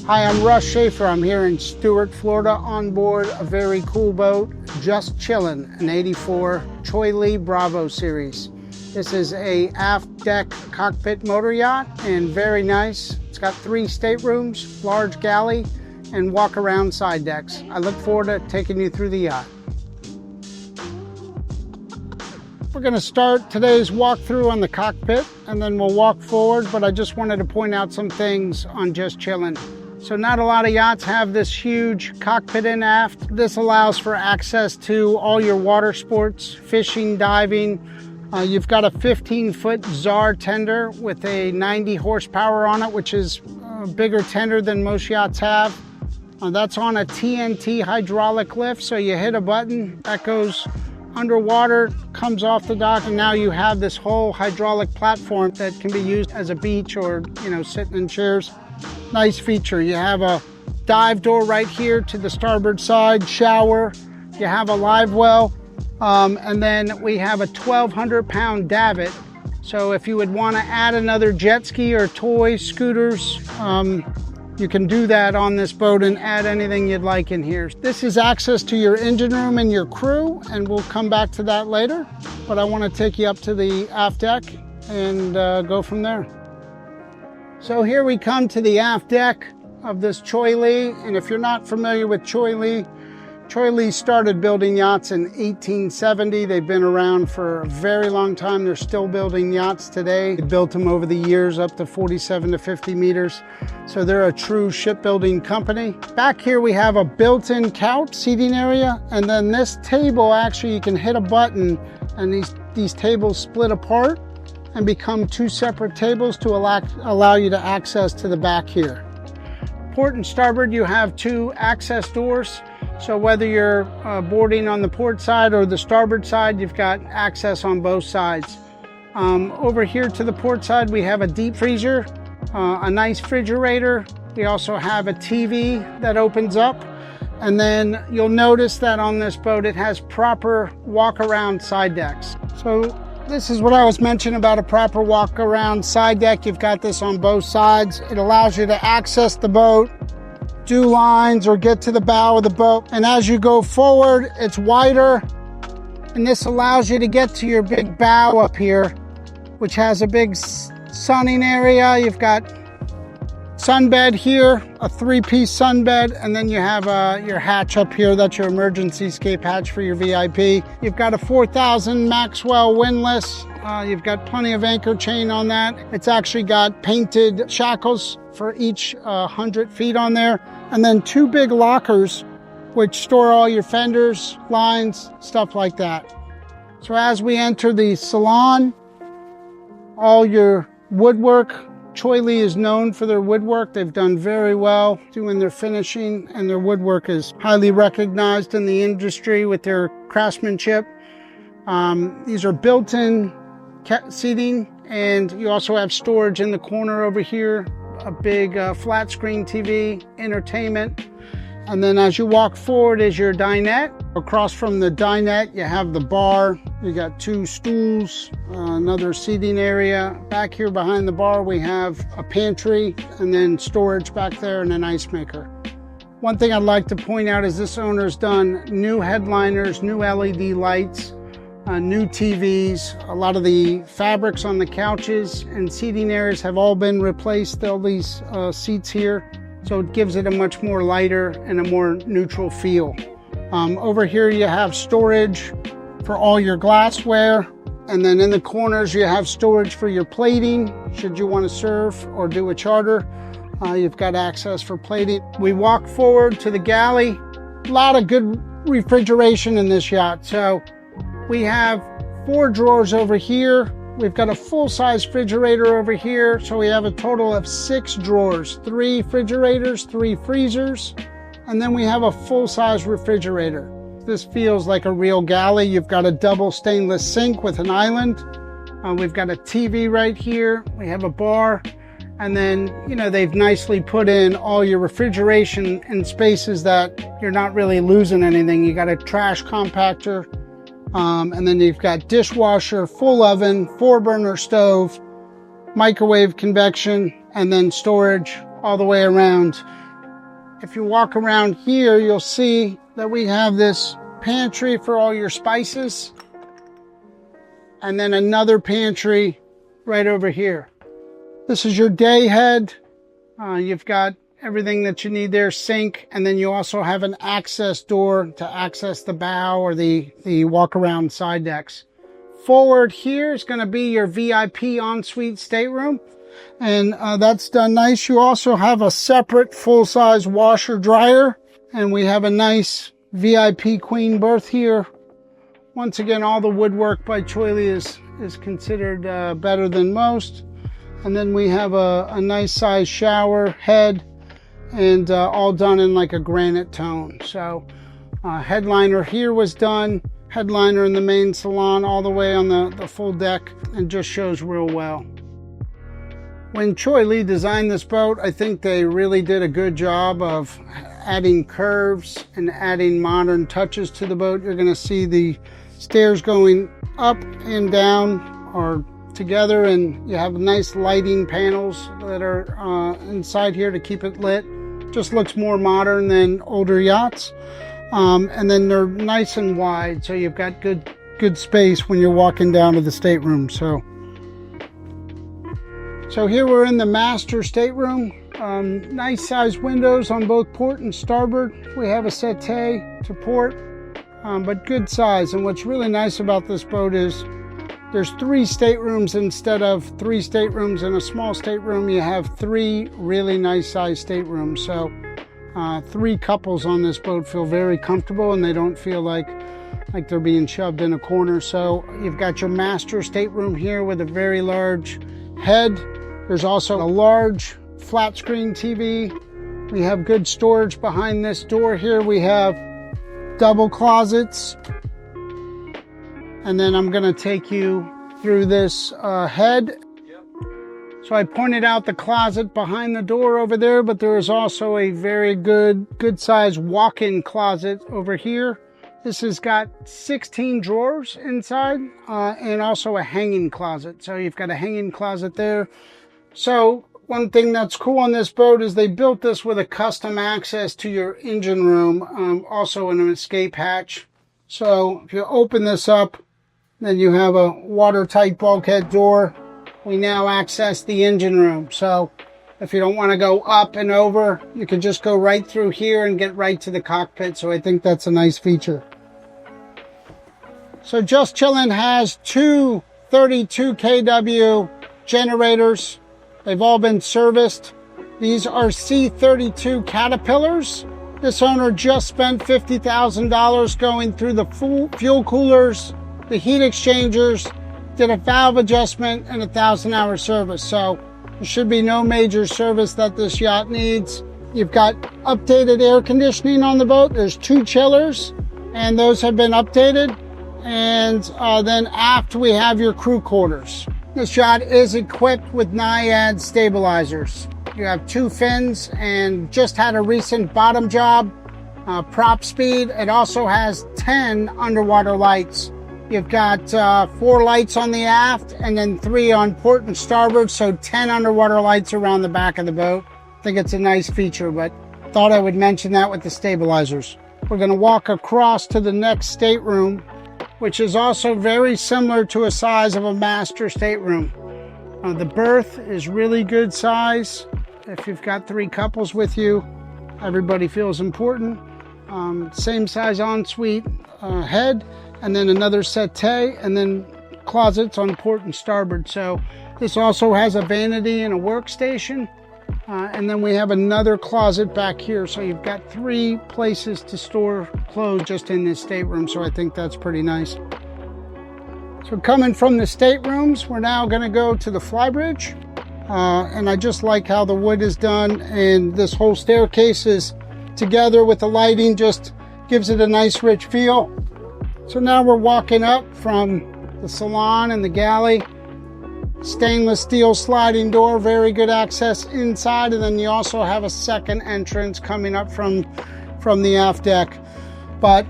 Hi, I'm Russ Schafer. I'm here in Stuart, Florida on board a very cool boat, JUS CHILL'N, an 84 Cheoy Lee Bravo series. This is a aft deck cockpit motor yacht and very nice. It's got 3 staterooms, large galley, and walk-around side decks. I look forward to taking you through the yacht. We're going to start today's walkthrough on the cockpit and then we'll walk forward, but I just wanted to point out some things on JUS CHILL'N. So not a lot of yachts have this huge cockpit in aft. This allows for access to all your water sports, fishing, diving. You've got a 15-foot Czar tender with a 90 horsepower on it, which is a bigger tender than most yachts have. That's on a TNT hydraulic lift, so you hit a button, that goes underwater, comes off the dock, and now you have this whole hydraulic platform that can be used as a beach or, sitting in chairs. Nice feature. You have a dive door right here to the starboard side, shower. You have a live well, and then we have a 1,200-pound davit. So if you would want to add another jet ski or toys, scooters, you can do that on this boat and add anything you'd like in here. This is access to your engine room and your crew, and we'll come back to that later. But I want to take you up to the aft deck and go from there. So here we come to the aft deck of this Cheoy Lee. And if you're not familiar with Cheoy Lee started building yachts in 1870. They've been around for a very long time. They're still building yachts today. They built them over the years up to 47 to 50 meters. So they're a true shipbuilding company. Back here we have a built-in couch seating area. And then this table, actually you can hit a button and these tables split apart and become 2 separate tables to allow you to access to the back here. Port and starboard, you have 2 access doors. So whether you're boarding on the port side or the starboard side, you've got access on both sides. Over here to the port side, we have a deep freezer, a nice refrigerator. We also have a TV that opens up. And then you'll notice that on this boat, it has proper walk-around side decks. So this is what I was mentioning about a proper walk-around side deck. You've got this on both sides. It allows you to access the boat, do lines, or get to the bow of the boat. And as you go forward, it's wider. And this allows you to get to your big bow up here, which has a big sunning area. You've got sunbed here, a 3-piece sunbed, and then you have your hatch up here. That's your emergency escape hatch for your VIP. You've got a 4,000 Maxwell windlass. You've got plenty of anchor chain on that. It's actually got painted shackles for each 100 feet on there. And then 2 big lockers, which store all your fenders, lines, stuff like that. So as we enter the salon, all your woodwork. Cheoy Lee is known for their woodwork. They've done very well doing their finishing, and their woodwork is highly recognized in the industry with their craftsmanship. These are built-in seating, and you also have storage in the corner over here, a big flat screen TV, entertainment. And then as you walk forward is your dinette. Across from the dinette, you have the bar. You got 2 stools, another seating area. Back here behind the bar, we have a pantry and then storage back there and an ice maker. One thing I'd like to point out is this owner's done new headliners, new LED lights, new TVs. A lot of the fabrics on the couches and seating areas have all been replaced. All these seats here. So it gives it a much more lighter and a more neutral feel. Over here you have storage for all your glassware. And then in the corners you have storage for your plating. Should you want to serve or do a charter, you've got access for plating. We walk forward to the galley. A lot of good refrigeration in this yacht. So we have 4 drawers over here. We've got a full-size refrigerator over here, so we have a total of 6 drawers, 3 refrigerators, 3 freezers, and then we have a full-size refrigerator. This feels like a real galley. You've got a double stainless sink with an island. We've got a TV right here. We have a bar, and then, they've nicely put in all your refrigeration in spaces that you're not really losing anything. You got a trash compactor. And then you've got dishwasher, full oven, 4-burner stove, microwave convection, and then storage all the way around. If you walk around here, you'll see that we have this pantry for all your spices, and then another pantry right over here. This is your day head. You've got everything that you need there, sink, and then you also have an access door to access the bow or the walk-around side decks. Forward here is going to be your VIP ensuite stateroom, and that's done nice. You also have a separate full-size washer dryer, and we have a nice VIP queen berth here. Once again, all the woodwork by Cheoy Lee is considered better than most. And then we have a nice size shower head, and all done in like a granite tone. So headliner here was done, headliner in the main salon all the way on the full deck, and just shows real well. When Cheoy Lee designed this boat, I think they really did a good job of adding curves and adding modern touches to the boat. You're going to see the stairs going up and down or together, and you have nice lighting panels that are inside here to keep it lit. Just looks more modern than older yachts. And then they're nice and wide, so you've got good space when you're walking down to the stateroom. So here we're in the master stateroom. Nice size windows on both port and starboard. We have a settee to port, but good size. And what's really nice about this boat is there's 3 staterooms instead of 3 staterooms in a small stateroom. You have 3 really nice size staterooms. So 3 couples on this boat feel very comfortable, and they don't feel like they're being shoved in a corner. So you've got your master stateroom here with a very large head. There's also a large flat screen TV. We have good storage behind this door here. We have double closets. And then I'm going to take you through this head. So I pointed out the closet behind the door over there, but there is also a very good size walk-in closet over here. This has got 16 drawers inside, and also a hanging closet. So you've got a hanging closet there. So one thing that's cool on this boat is they built this with a custom access to your engine room, also an escape hatch. So if you open this up, then you have a watertight bulkhead door. We now access the engine room. So if you don't want to go up and over, you can just go right through here and get right to the cockpit. So I think that's a nice feature. So JUS CHILL'N has 2 32 kW generators. They've all been serviced. These are C32 Caterpillars. This owner just spent $50,000 going through the fuel coolers, the heat exchangers, did a valve adjustment, and a 1,000-hour service. So there should be no major service that this yacht needs. You've got updated air conditioning on the boat. There's 2 chillers, and those have been updated. And then aft we have your crew quarters. This yacht is equipped with Naiad stabilizers. You have 2 fins and just had a recent bottom job, prop speed. It also has 10 underwater lights. You've got 4 lights on the aft and then 3 on port and starboard, so 10 underwater lights around the back of the boat. I think it's a nice feature, but thought I would mention that with the stabilizers. We're going to walk across to the next stateroom, which is also very similar to a size of a master stateroom. The berth is really good size. If you've got 3 couples with you, everybody feels important. Same size ensuite head, and then another settee, and then closets on port and starboard. So this also has a vanity and a workstation. And then we have another closet back here. So you've got 3 places to store clothes just in this stateroom. So I think that's pretty nice. So coming from the staterooms, we're now going to go to the flybridge. And I just like how the wood is done, and this whole staircase is together with the lighting, just gives it a nice rich feel. So now we're walking up from the salon and the galley. Stainless steel sliding door, very good access inside, and then you also have a second entrance coming up from the aft deck. But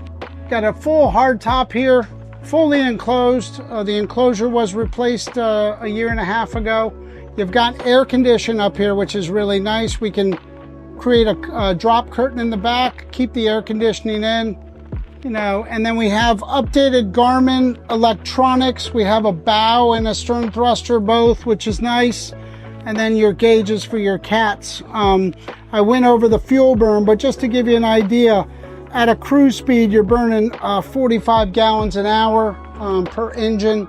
got a full hard top here, fully enclosed. The enclosure was replaced a year and a half ago. You've got air condition up here, which is really nice. We can create a drop curtain in the back, keep the air conditioning in, you know. And then we have updated Garmin electronics. We have a bow and a stern thruster both, which is nice. And then your gauges for your cats. I went over the fuel burn, but just to give you an idea, at a cruise speed, you're burning 45 gallons an hour per engine.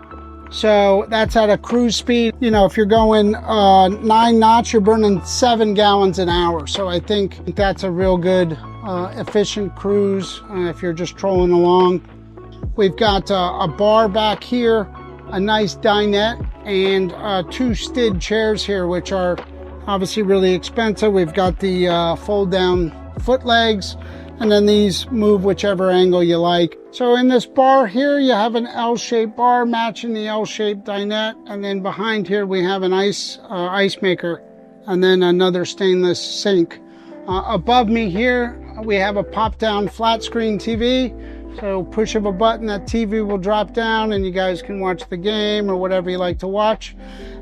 So that's at a cruise speed. You know, if you're going 9 knots, you're burning 7 gallons an hour. So I think that's a real good, efficient cruise if you're just trolling along. We've got a bar back here, a nice dinette, and 2 STID chairs here, which are obviously really expensive. We've got the fold down foot legs, and then these move whichever angle you like. So in this bar here, you have an L-shaped bar matching the L-shaped dinette, and then behind here we have an ice maker, and then another stainless sink. Above me here, we have a pop-down flat screen TV. So push of a button, that TV will drop down and you guys can watch the game or whatever you like to watch.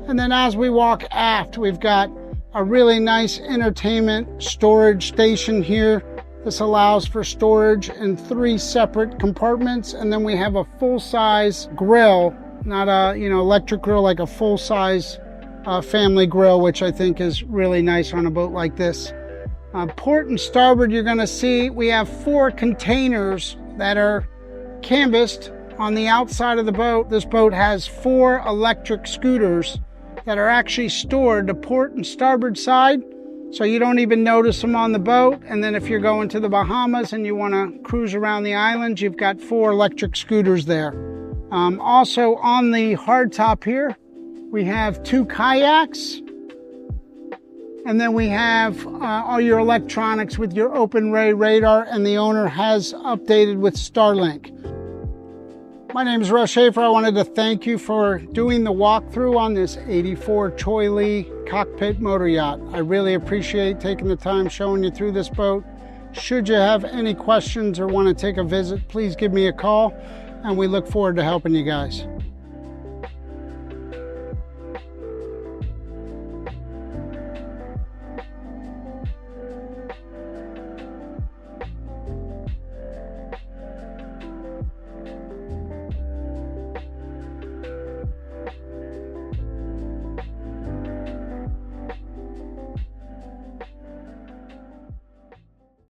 And then as we walk aft, we've got a really nice entertainment storage station here. This allows for storage in 3 separate compartments. And then we have a full-size grill, not a, you know, electric grill, like a full-size family grill, which I think is really nice on a boat like this. Port and starboard, you're gonna see we have 4 containers that are canvassed on the outside of the boat. This boat has 4 electric scooters that are actually stored to port and starboard side, so you don't even notice them on the boat. And then if you're going to the Bahamas and you want to cruise around the islands, you've got 4 electric scooters there. Also on the hardtop here, we have 2 kayaks. And then we have all your electronics with your open ray radar, and the owner has updated with Starlink. My name is Russ Schafer. I wanted to thank you for doing the walkthrough on this 84 Cheoy Lee cockpit motor yacht. I really appreciate taking the time showing you through this boat. Should you have any questions or want to take a visit, please give me a call, and we look forward to helping you guys.